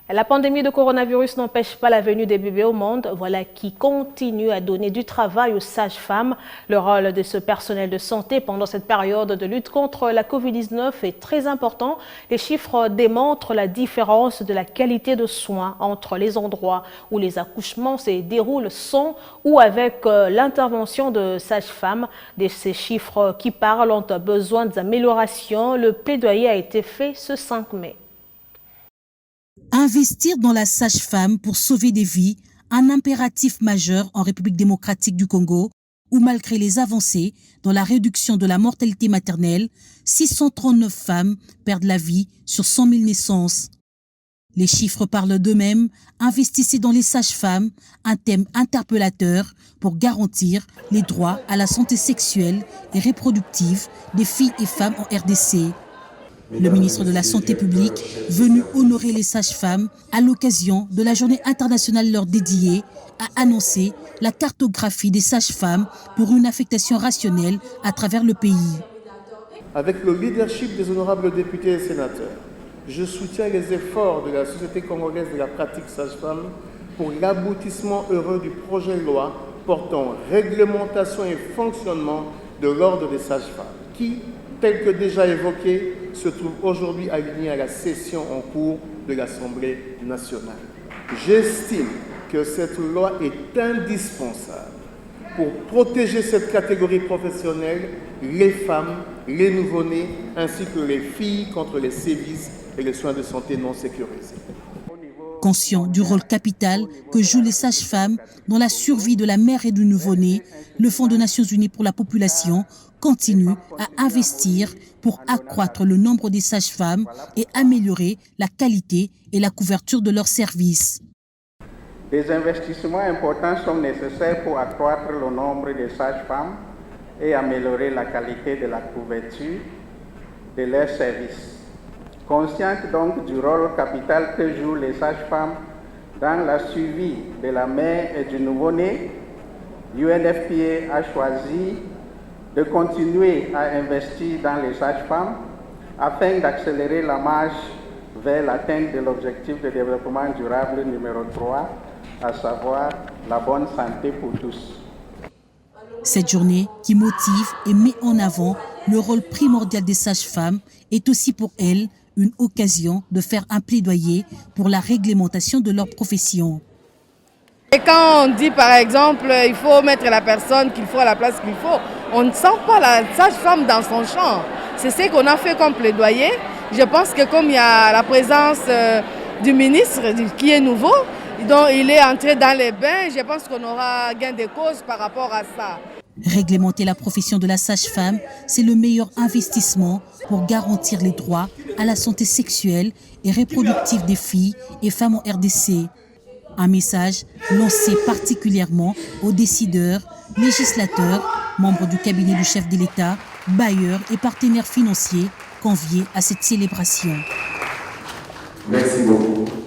La pandémie de coronavirus n'empêche pas la venue des bébés au monde. Voilà qui continue à donner du travail aux sages-femmes. Le rôle de ce personnel de santé pendant cette période de lutte contre la Covid-19 est très important. Les chiffres démontrent la différence de la qualité de soins entre les endroits où les accouchements se déroulent sans ou avec l'intervention de sages-femmes. De ces chiffres qui parlent ont besoin d'amélioration. Le plaidoyer a été fait ce 5 mai. Investir dans la sage-femme pour sauver des vies, un impératif majeur en République démocratique du Congo, où malgré les avancées dans la réduction de la mortalité maternelle, 639 femmes perdent la vie sur 100 000 naissances. Les chiffres parlent d'eux-mêmes. Investissez dans les sages-femmes, un thème interpellateur pour garantir les droits à la santé sexuelle et reproductive des filles et femmes en RDC. Le ministre de la Santé publique, venu honorer les sages-femmes à l'occasion de la journée internationale leur dédiée, a annoncé la cartographie des sages-femmes pour une affectation rationnelle à travers le pays. Avec le leadership des honorables députés et sénateurs, je soutiens les efforts de la Société congolaise de la pratique sage-femme pour l'aboutissement heureux du projet de loi portant réglementation et fonctionnement de l'ordre des sages-femmes, qui, tel que déjà évoqué, se trouve aujourd'hui aligné à la session en cours de l'Assemblée nationale. J'estime que cette loi est indispensable pour protéger cette catégorie professionnelle, les femmes, les nouveau-nés, ainsi que les filles contre les sévices et les soins de santé non sécurisés. Conscient du rôle capital que jouent les sages-femmes dans la survie de la mère et du nouveau-né, le Fonds des Nations Unies pour la population continue à investir pour accroître le nombre des sages-femmes et améliorer la qualité et la couverture de leurs services. Des investissements importants sont nécessaires pour accroître le nombre de sages-femmes et améliorer la qualité de la couverture de leurs services. Consciente donc du rôle capital que jouent les sages-femmes dans la suivi de la mère et du nouveau-né, l'UNFPA a choisi de continuer à investir dans les sages-femmes afin d'accélérer la marche vers l'atteinte de l'objectif de développement durable numéro 3, à savoir la bonne santé pour tous. Cette journée qui motive et met en avant le rôle primordial des sages-femmes est aussi pour elles une occasion de faire un plaidoyer pour la réglementation de leur profession. Et quand on dit par exemple il faut mettre la personne qu'il faut à la place qu'il faut, on ne sent pas la sage-femme dans son champ. C'est ce qu'on a fait comme plaidoyer. Je pense que comme il y a la présence du ministre qui est nouveau, donc il est entré dans les bains, je pense qu'on aura gain de cause par rapport à ça. Réglementer la profession de la sage-femme, c'est le meilleur investissement pour garantir les droits à la santé sexuelle et reproductive des filles et femmes en RDC. Un message lancé particulièrement aux décideurs, législateurs, membres du cabinet du chef de l'État, bailleurs et partenaires financiers conviés à cette célébration. Merci beaucoup.